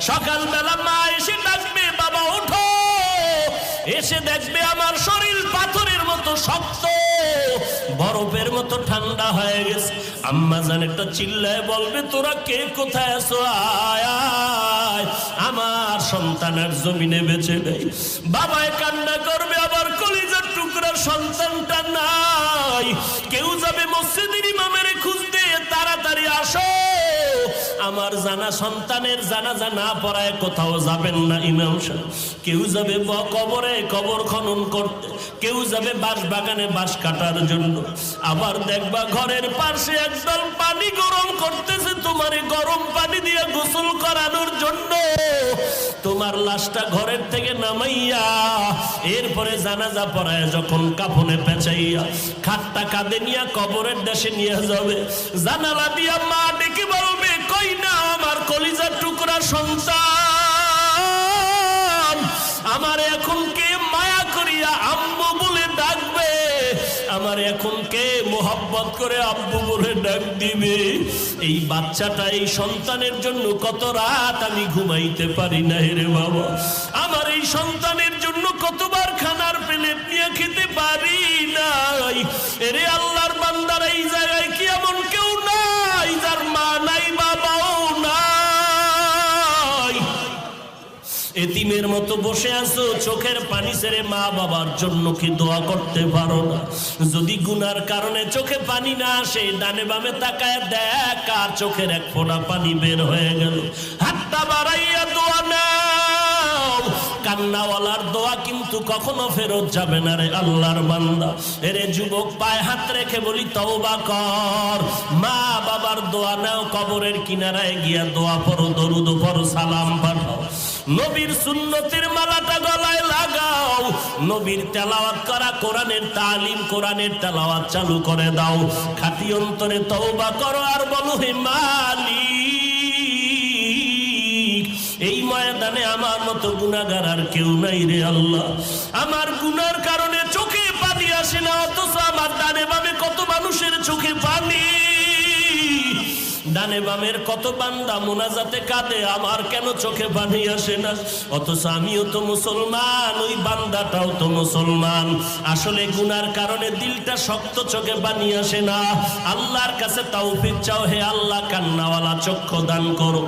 সকালবেলা মা এসে ডাকবে, বাবা ওঠো। এসে দেখবে আমার শরীর পাথরের মতো শক্ত, বরফের মতো ঠান্ডা হয়ে গেছে। আম্মা জান একটা চিল্লায় বলবে, তোরা কে, কোথায় আছো, আয় আয়, আমার সন্তানের জমিনে বেঁচে নেই। বাবায় কান্না করবে, আবার কলিজার টুকরা সন্তানটা নাই। কেউ যাবে মসজিদের ইমামের খুঁজতে, তাড়াতাড়ি আসো। আমার জানা সন্তানের জানাজা না পড়ায় কোথাও যাবেন না ইমাম সাহেব। কেউ যাবে কবরে কবর খনন করতে, কেউ যাবে বাঁশ বাগানে বাঁশ কাটার জন্য। আবার দেখবা ঘরের পাশে একদল পানি গরম করতেছে, তোমার গরম পানি দিয়ে গোসল করানোর জন্য। তোমার লাশটা ঘরের থেকে নামাইয়া এরপরে জানাজা পড়ায় যখন কাফনে পেঁচাইয়া খাটটা কাঁধে নিয়ে কবরের দেশে নিয়ে যাবে, জানালা দিয়া মা ডেকে বলবে, কই না আমার কলিজার টুকরা সন্তান, আমার এখন কে মায়া করিয়া আম্মু বলে ডাকবে, আমার এখন কে মোহাব্বত করে আব্বু বলে ডাক দিবে। এই বাচ্চাটা, এই সন্তানের জন্য কত রাত আমি ঘুমাইতে পারি না রে বাবা। আমার এই সন্তানের জন্য কতবার খানার প্লেট নিয়ে খেতে পারি নাই। এরে আল্লাহর বান্দার, এই জায়গায় কি এমন কেউ নাই যার মা নাই, বাবাও নাই? এতিমের মতো বসে আছো, চোখের পানি ছেড়ে মা বাবার জন্য কি দোয়া করতে পারো না? যদি গুনার কারণে চোখে পানি না আসে, ডানে বামে তাকায় দেখ আর চোখের এক ফোঁটা পানি বের হয়ে গেল। হাতটা বাড়াইয়া দোয়া নাও। কান্নাওয়ালার দোয়া কিন্তু কখনো ফেরত যাবে না রে আল্লাহর বান্দা। এরে যুবক, পায়ে হাত রেখে বলি, তওবা কর। মা বাবার দোয়া নাও, কবরের কিনারায় গিয়া দোয়া পড়ো, দরুদ পড়ো, সালাম পাঠাও। নবীর সুন্নতের মালাটা গলায় লাগাও। নবীর তেলাওয়াত করা কোরআনের তালিম, কোরআনের তেলাওয়াত চালু করে দাও। খাঁটি অন্তরে তওবা করো আর বলো, হে মালিক, এই ময়দানে আমার মতো গুনাহগার আর কেউ নাই রে আল্লাহ। আমার গুনার কারণে চোখে পানি আসে না, অথচ আমার ডানে বামে কত মানুষের চোখে পানি। ডানে বামের কত বান্দা মুনাজাতে কাঁদে, আমার কেন চোখে পানি আসে না? অথচ আমিও তো মুসলমান, ওই বান্দাটাও তো মুসলমান। আসলে গুনার কারণে দিলটা শক্ত, চোখে পানি আসে না। আল্লাহর কাছে তাওফিক চাও, হে আল্লাহ, কান্নাওয়ালা চক্ষু দান করো।